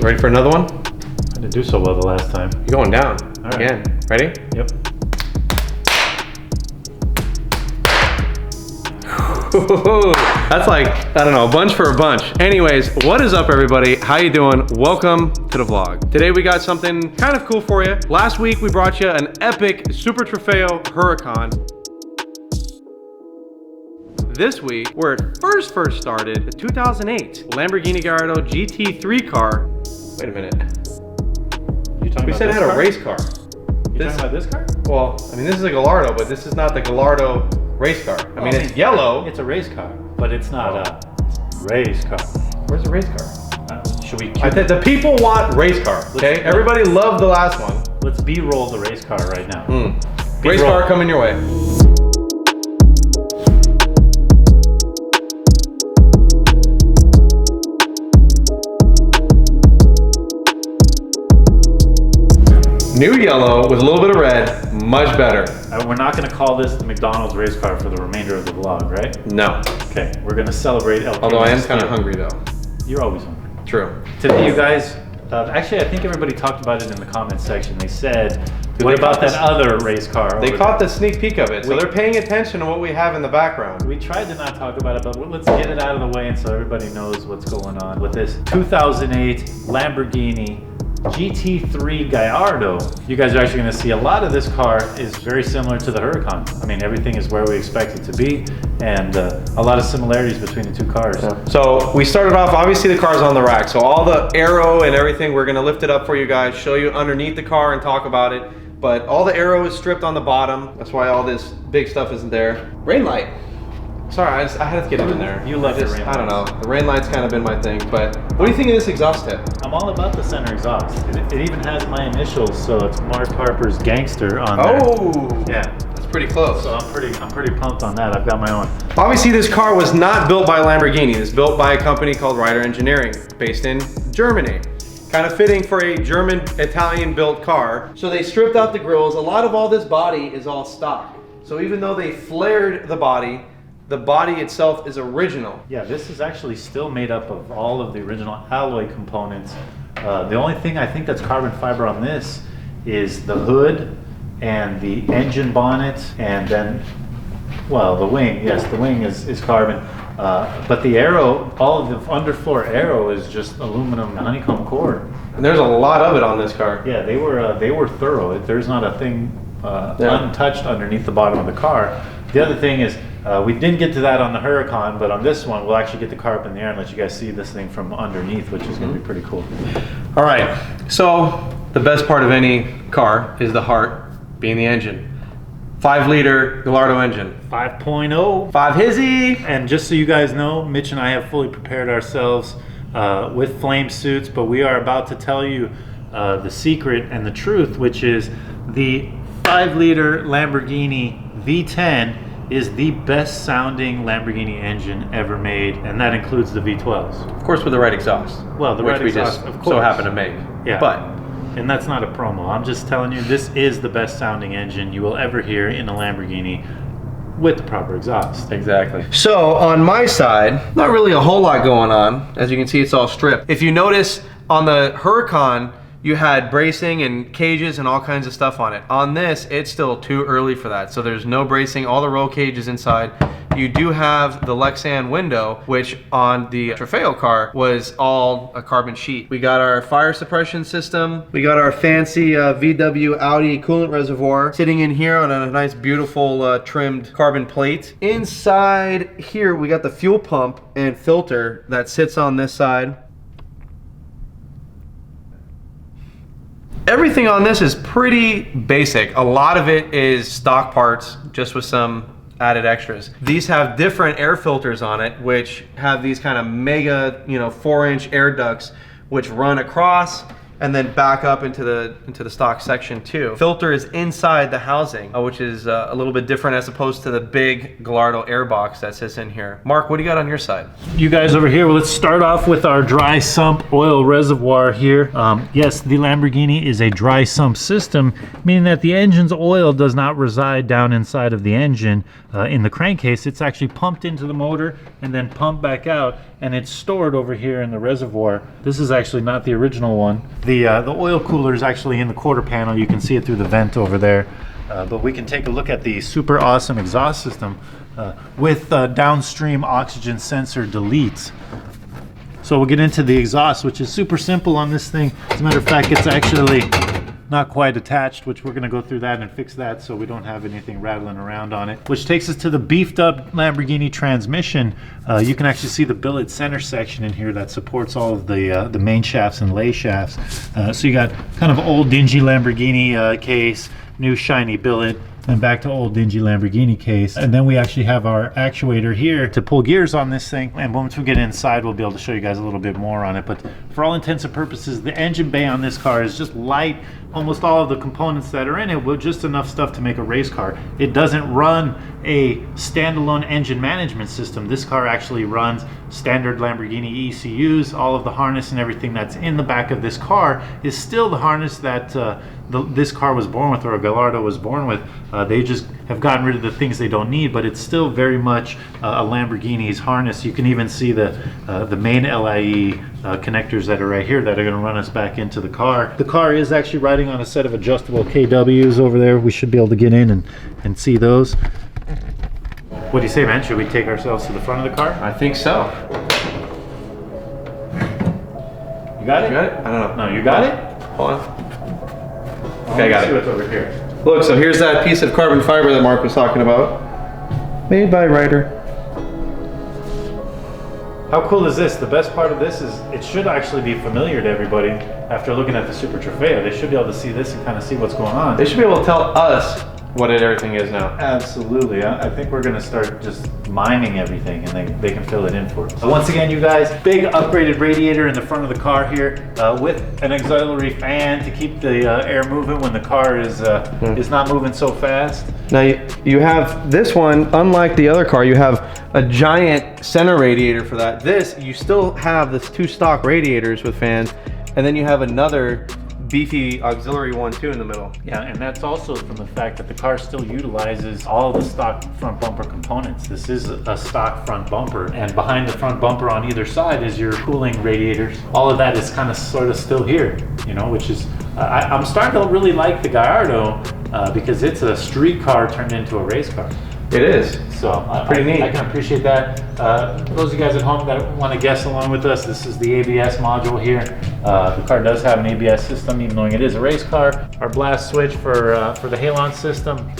Ready for another one? I didn't do so well the last time. You're going down. All right. Again. Ready? Yep. That's like, I don't know, a bunch for a bunch. Anyways, what is up everybody? How you doing? Welcome to the vlog. Today we got something kind of cool for you. Last week we brought you an epic Super Trofeo Huracan. This week, where it first started, the 2008 Lamborghini Gallardo GT3 car. Wait a minute. We said it had a race car. You talking about this car? Well, I mean, this is a Gallardo, but this is not the Gallardo race car. I mean, it's yellow. It's a race car, but it's not a race car. Where's the race car? Should we? The people want race car, okay? Everybody loved the last one. Let's B-roll the race car right now. Race car coming your way. New yellow with a little bit of red, much better. We're not going to call this the McDonald's race car for the remainder of the vlog, right? No. Okay, we're going to celebrate El Although I am kind of hungry though. You're always hungry. True. Today, you guys, actually I think everybody talked about it in the comments section. They said, what about that other race car? They caught the sneak peek of it, so they're paying attention to what we have in the background. We tried to not talk about it, but let's get it out of the way and so everybody knows what's going on with this 2008 Lamborghini GT3 Gallardo. You guys are actually going to see a lot of this car is very similar to the Huracan. I mean, everything is where we expect it to be, and a lot of similarities between the two cars. Yeah. So we started off, obviously the car's on the rack, so all the aero and everything, we're going to lift it up for you guys, show you underneath the car and talk about it. But all the aero is stripped on the bottom. That's why all this big stuff isn't there. Rain light. Sorry, I had to get it in there. You love the rain lights. I don't know. The rain light's kind of been my thing, but what do you think of this exhaust tip? I'm all about the center exhaust. It even has my initials, so it's Mark Harper's Gangster on there. Oh! Yeah. That's pretty close. So I'm pretty pumped on that. I've got my own. Obviously, this car was not built by Lamborghini. It's built by a company called Ryder Engineering, based in Germany. Kind of fitting for a German, Italian-built car. So they stripped out the grills. A lot of all this body is all stock. So even though they flared the body itself is original. Yeah, this is actually still made up of all of the original alloy components. The only thing I think that's carbon fiber on this is the hood and the engine bonnet, and then, well, the wing. Yes, the wing is carbon. But the aero, all of the underfloor aero is just aluminum honeycomb core. And there's a lot of it on this car. Yeah, they were thorough. There's not a thing untouched underneath the bottom of the car. The other thing is, we didn't get to that on the Huracan, but on this one, we'll actually get the car up in the air and let you guys see this thing from underneath, which is going to be pretty cool. All right, so the best part of any car is the heart, being the engine. 5-liter Gallardo engine. 5.0. 5 hizzy. And just so you guys know, Mitch and I have fully prepared ourselves with flame suits, but we are about to tell you the secret and the truth, which is the 5-liter Lamborghini V10 is the best sounding Lamborghini engine ever made, and that includes the V12s. Of course, with the right exhaust. Well, the which right we exhaust, just of course. so happen to make. Yeah. And that's not a promo. I'm just telling you, this is the best sounding engine you will ever hear in a Lamborghini with the proper exhaust. Exactly. So on my side, not really a whole lot going on. As you can see, it's all stripped. If you notice on the Huracan, you had bracing and cages and all kinds of stuff on it. On this, it's still too early for that. So there's no bracing, all the roll cages inside. You do have the Lexan window, which on the Trofeo car was all a carbon sheet. We got our fire suppression system. We got our fancy VW Audi coolant reservoir sitting in here on a nice, beautiful trimmed carbon plate. Inside here, we got the fuel pump and filter that sits on this side. Everything on this is pretty basic. A lot of it is stock parts, just with some added extras. These have different air filters on it, which have these kind of mega, 4-inch air ducts, which run across, and then back up into the stock section too. Filter is inside the housing, which is a little bit different as opposed to the big Gallardo air box that sits in here. Mark, what do you got on your side? You guys over here, well, let's start off with our dry sump oil reservoir here. Yes, the Lamborghini is a dry sump system, meaning that the engine's oil does not reside down inside of the engine in the crankcase. It's actually pumped into the motor and then pumped back out, and it's stored over here in the reservoir. This is actually not the original one. The oil cooler is actually in the quarter panel. You can see it through the vent over there. But we can take a look at the super awesome exhaust system with downstream oxygen sensor deletes. So we'll get into the exhaust, which is super simple on this thing. As a matter of fact, it's actually not quite attached, which we're going to go through that and fix that so we don't have anything rattling around on it. Which takes us to the beefed up Lamborghini transmission. You can actually see the billet center section in here that supports all of the main shafts and lay shafts. So you got kind of old dingy Lamborghini case, new shiny billet, and back to old dingy Lamborghini case. And then we actually have our actuator here to pull gears on this thing. And once we get inside, we'll be able to show you guys a little bit more on it. But for all intents and purposes, the engine bay on this car is just light. Almost all of the components that are in it were just enough stuff to make a race car. It doesn't run a standalone engine management system. This car actually runs standard Lamborghini ECUs. All of the harness and everything that's in the back of this car is still the harness that this car was born with, or a Gallardo was born with. They just have gotten rid of the things they don't need, but it's still very much a Lamborghini's harness. You can even see the main LIE connectors that are right here that are going to run us back into the car. The car is actually riding on a set of adjustable KWs over there. We should be able to get in and see those. What do you say, man? Should we take ourselves to the front of the car? I think so. You got it? You got it? I don't know. No, you got it? Hold on. Okay, I got it. See what's over here. Look, so here's that piece of carbon fiber that Mark was talking about. Made by Ryder. How cool is this? The best part of this is it should actually be familiar to everybody. After looking at the Super Trofeo, they should be able to see this and kind of see what's going on. They should be able to tell us what everything is now. Absolutely. I think we're going to start just miming everything, and they can fill it in for us. So once again, you guys, big upgraded radiator in the front of the car here with an auxiliary fan to keep the air moving when the car is not moving so fast. Now you have this one, unlike the other car, you have a giant center radiator for that. This, you still have this two stock radiators with fans, and then you have another beefy auxiliary one too in the middle. Yeah, and that's also from the fact that the car still utilizes all of the stock front bumper components. This is a stock front bumper, and behind the front bumper on either side is your cooling radiators. All of that is kind of sort of still here, you know, which is, I'm starting to really like the Gallardo because it's a street car turned into a race car. It is. So pretty neat. I can appreciate that. Those of you guys at home that want to guess along with us, this is the ABS module here. The car does have an ABS system, even though it is a race car. Our blast switch for the halon system.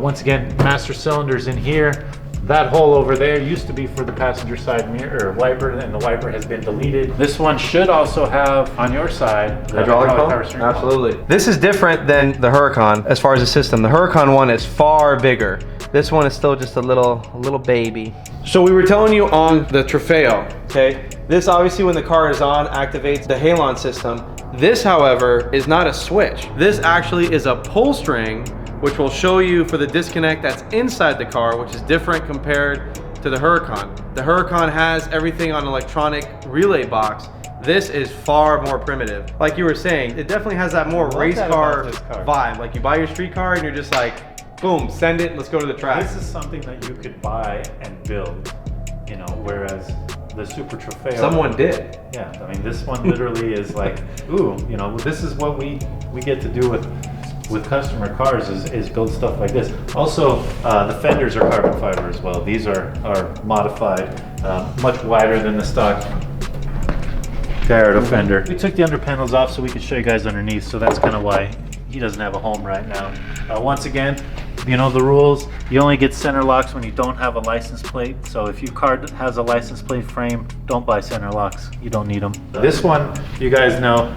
Once again, master cylinders in here. That hole over there used to be for the passenger side mirror or wiper, and the wiper has been deleted. This one should also have on your side the hydraulic power steering pump. Absolutely. This is different than the Huracan as far as the system. The Huracan one is far bigger. This one is still just a little baby. So we were telling you on the Trofeo, okay? This obviously when the car is on activates the halon system. This, however, is not a switch. This actually is a pull string, which will show you for the disconnect that's inside the car, which is different compared to the Huracan. The Huracan has everything on an electronic relay box. This is far more primitive. Like you were saying, it definitely has that more race car vibe. Like you buy your street car and you're just like, boom, send it, let's go to the track. This is something that you could buy and build, you know, whereas the Super Trofeo. Someone did. Yeah, I mean, this one literally is like, ooh, you know, this is what we get to do with customer cars is build stuff like this. Also, the fenders are carbon fiber as well. These are modified, much wider than the stock Gallardo fender. We took the under panels off so we could show you guys underneath, so that's kind of why he doesn't have a home right now. Once again, you know the rules. You only get center locks when you don't have a license plate. So if your car has a license plate frame, don't buy center locks. You don't need them. This one, you guys know,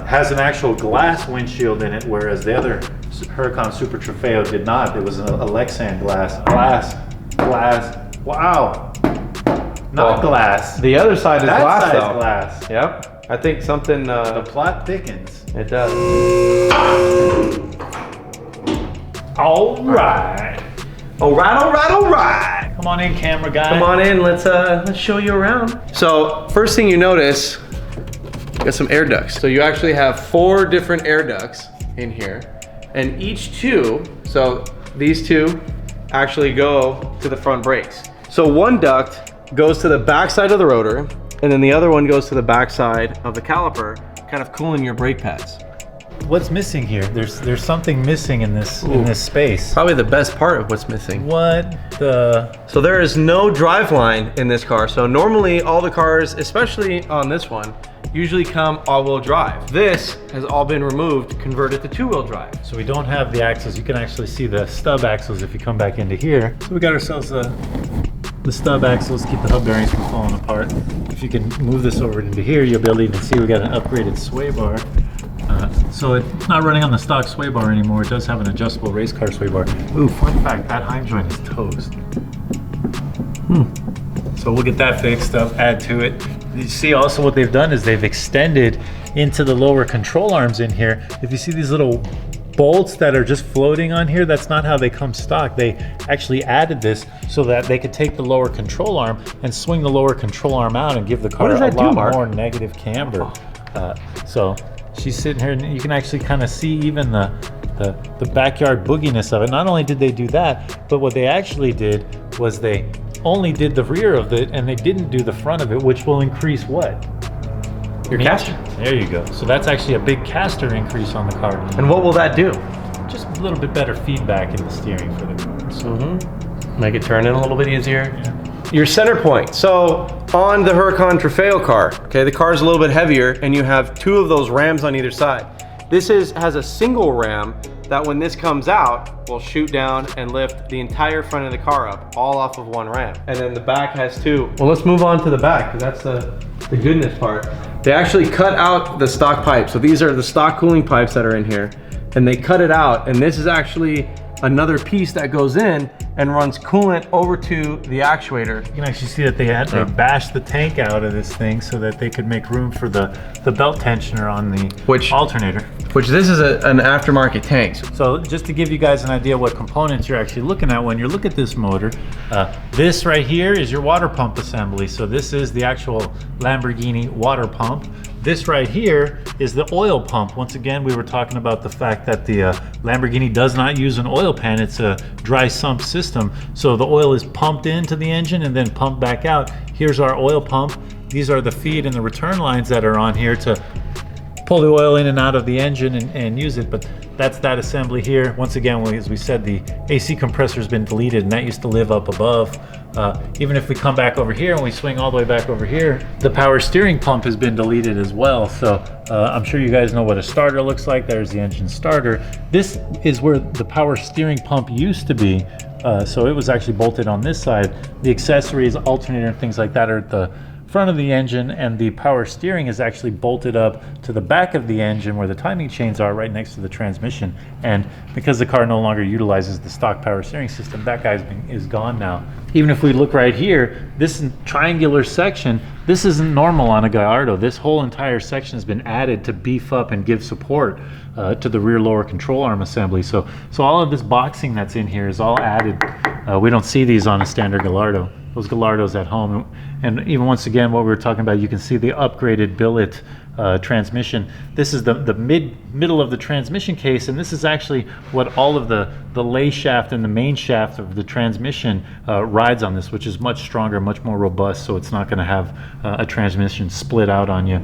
has an actual glass windshield in it, whereas the other Huracan Super Trofeo did not. It was a Lexan glass. Wow. Not glass. The other side is glass, that though. side is glass. Yep. I think something, The plot thickens. it does. All right. All right. Come on in, camera guy. Come on in, let's show you around. So first thing you notice, you got some air ducts. So you actually have 4 different air ducts in here, and each two, so these two actually go to the front brakes. So one duct goes to the back side of the rotor, and then the other one goes to the back side of the caliper, kind of cooling your brake pads. What's missing here? There's something missing in this space. Probably the best part of what's missing. What the? So there is no driveline in this car. So normally all the cars, especially on this one, usually come all-wheel drive. This has all been removed, converted to 2-wheel drive. So we don't have the axles. You can actually see the stub axles if you come back into here. So we got ourselves the stub axles, keep the hub bearings from falling apart. If you can move this over into here, you'll be able to even see we got an upgraded sway bar. So it's not running on the stock sway bar anymore. It does have an adjustable race car sway bar. Ooh, fun fact, that Heim joint is toast. So we'll get that fixed up, add to it. You see also what they've done is they've extended into the lower control arms in here. If you see these little bolts that are just floating on here, that's not how they come stock. They actually added this so that they could take the lower control arm and swing the lower control arm out and give the car a lot more negative camber. So she's sitting here and you can actually kind of see even the backyard booginess of it. Not only did they do that, but what they actually did was they only did the rear of it and they didn't do the front of it, which will increase what? Your caster. There you go. So that's actually a big caster increase on the car. And what will that do? Just a little bit better feedback in the steering for the car. So make it turn in a little bit easier. Yeah. Your center point. So on the Huracan Trofeo car, okay, the car is a little bit heavier and you have 2 of those rams on either side. This has a single ram that when this comes out will shoot down and lift the entire front of the car up, all off of 1 ram. And then the back has 2. Well, let's move on to the back, because that's the goodness part. They actually cut out the stock pipes. So these are the stock cooling pipes that are in here, and they cut it out, and this is actually another piece that goes in and runs coolant over to the actuator. You can actually see that they had to bash the tank out of this thing so that they could make room for the belt tensioner on the alternator. Which this is an aftermarket tank. So just to give you guys an idea what components you're actually looking at when you look at this motor, this right here is your water pump assembly. So this is the actual Lamborghini water pump. This right here is the oil pump. Once again, we were talking about the fact that the Lamborghini does not use an oil pan. It's a dry sump system. So the oil is pumped into the engine and then pumped back out. Here's our oil pump. These are the feed and the return lines that are on here to pull the oil in and out of the engine and use it. But that's that assembly here. Once again, as we said, the AC compressor has been deleted and that used to live up above. Even if we come back over here and we swing all the way back over here, the power steering pump has been deleted as well. So I'm sure you guys know what a starter looks like. There's the engine starter. This is where the power steering pump used to be. So it was actually bolted on this side. The accessories, alternator, and things like that are at the front of the engine, and the power steering is actually bolted up to the back of the engine where the timing chains are, right next to the transmission. And because the car no longer utilizes the stock power steering system, that guy is gone now. Even if we look right here, this triangular section, this isn't normal on a Gallardo. This whole entire section has been added to beef up and give support to the rear lower control arm assembly. So all of this boxing that's in here is all added. We don't see these on a standard Gallardo. Those Gallardos at home. And even once again, what we were talking about, you can see the upgraded billet transmission. This is the middle of the transmission case, and this is actually what all of the lay shaft and the main shaft of the transmission rides on this, which is much stronger, much more robust, so it's not going to have a transmission split out on you.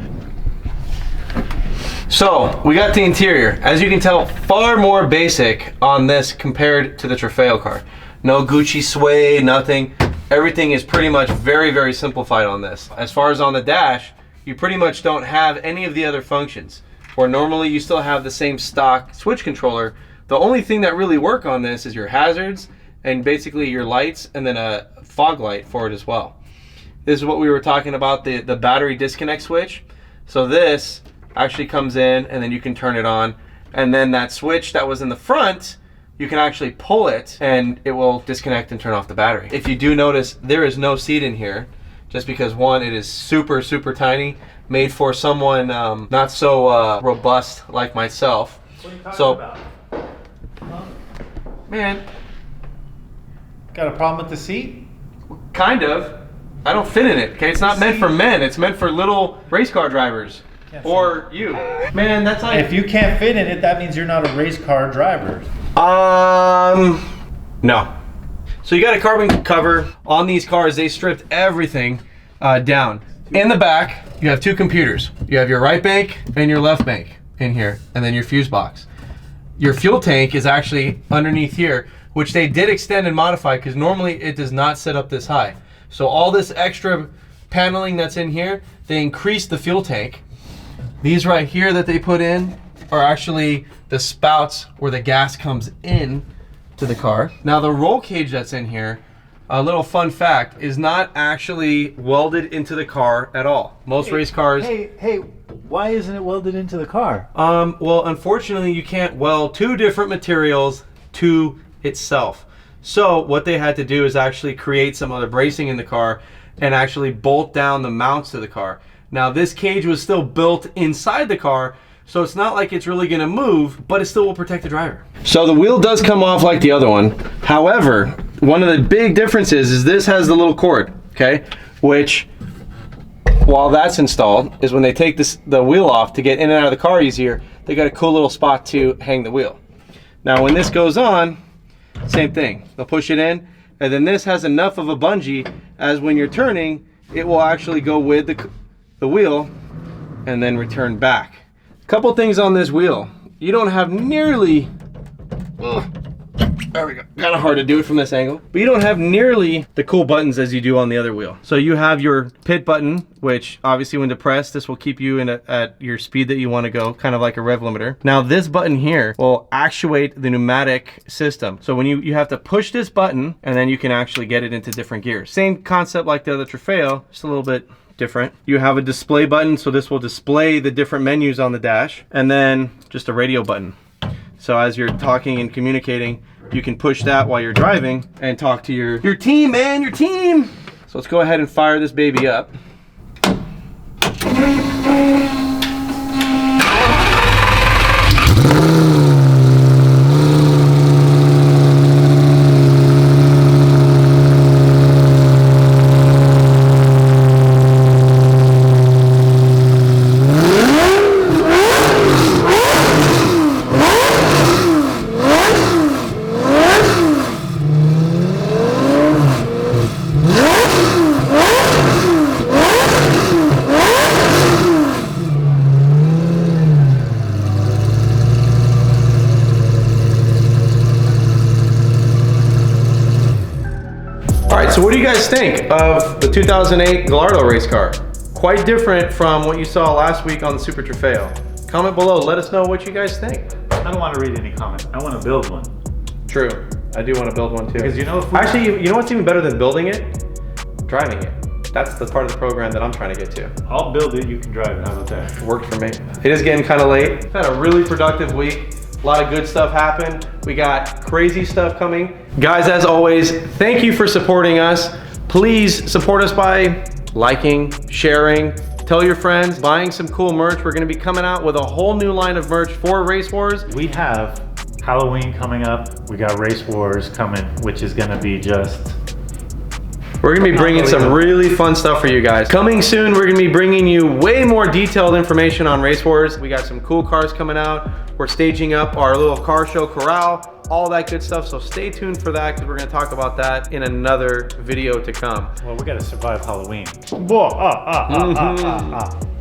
So we got the interior. As you can tell, far more basic on this compared to the Trofeo car. No Gucci suede, nothing. Everything is pretty much very, very simplified on this. As far as on the dash, you pretty much don't have any of the other functions. Where normally you still have the same stock switch controller. The only thing that really work on this is your hazards and basically your lights, and then a fog light for it as well. This is what we were talking about, the battery disconnect switch. So this actually comes in and then you can turn it on. And then that switch that was in the front, you can actually pull it and it will disconnect and turn off the battery. If you do notice, there is no seat in here. just because one, it is super, super tiny, made for someone not so robust like myself. What are you talking So, about? Huh? man, Got a problem with the seat? kind of. I don't fit in it, okay? It's not meant for men. It's meant for little race car drivers. Or you. Man, that's like... If you can't fit in it, that means you're not a race car driver. No. So you got a carbon cover on these cars. They stripped everything down. In the back, you have two computers. You have your right bank and your left bank in here, and then your fuse box. Your fuel tank is actually underneath here, which they did extend and modify because normally it does not sit up this high. So all this extra paneling that's in here, they increased the fuel tank. These right here that they put in are actually the spouts where the gas comes in to the car. Now the roll cage that's in here, a little fun fact, is not actually welded into the car at all. Most race cars... Hey, why isn't it welded into the car? Well, unfortunately, you can't weld two different materials to itself. So what they had to do is actually create some other bracing in the car and actually bolt down the mounts to the car. Now this cage was still built inside the car, so it's not like it's really gonna move, but it still will protect the driver. So the wheel does come off like the other one. However, one of the big differences is this has the little cord, okay? Which, while that's installed, is when they take the wheel off to get in and out of the car easier, they got a cool little spot to hang the wheel. Now when this goes on, same thing. They'll push it in, and then this has enough of a bungee as when you're turning, it will actually go with the wheel and then return back. Couple things on this wheel. You don't have nearly, there we go, kind of hard to do it from this angle, but you don't have nearly the cool buttons as you do on the other wheel. So you have your pit button, which obviously when depressed, this will keep you at your speed that you want to go, kind of like a rev limiter. Now this button here will actuate the pneumatic system. So when you have to push this button and then you can actually get it into different gears. Same concept like the other Trofeo, just a little bit different. You have a display button, so this will display the different menus on the dash, and then just a radio button. So as you're talking and communicating, you can push that while you're driving and talk to your team, man, your team. So let's go ahead and fire this baby up. So what do you guys think of the 2008 Gallardo race car? Quite different from what you saw last week on the Super Trofeo. Comment below, let us know what you guys think. I don't want to read any comments. I want to build one. True, I do want to build one too. Because you know, if we actually, you know what's even better than building it? Driving it. That's the part of the program that I'm trying to get to. I'll build it, you can drive it. How about that? Worked for me. It is getting kind of late. I've had a really productive week. A lot of good stuff happened. We got crazy stuff coming. Guys, as always, thank you for supporting us. Please support us by liking, sharing, tell your friends, buying some cool merch. We're gonna be coming out with a whole new line of merch for Race Wars. We have Halloween coming up. We got Race Wars coming, which is gonna be just... We're gonna be bringing some really fun stuff for you guys. Coming soon, we're gonna be bringing you way more detailed information on Race Wars. We got some cool cars coming out. We're staging up our little car show corral, all that good stuff. So stay tuned for that because we're gonna talk about that in another video to come. Well, we gotta survive Halloween.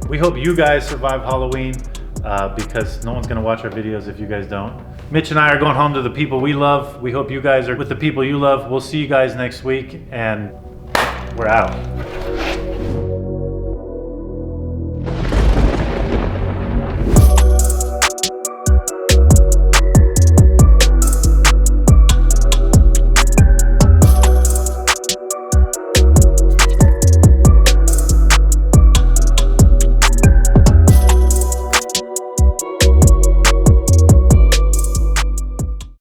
We hope you guys survive Halloween because no one's gonna watch our videos if you guys don't. Mitch and I are going home to the people we love. We hope you guys are with the people you love. We'll see you guys next week, and we're out.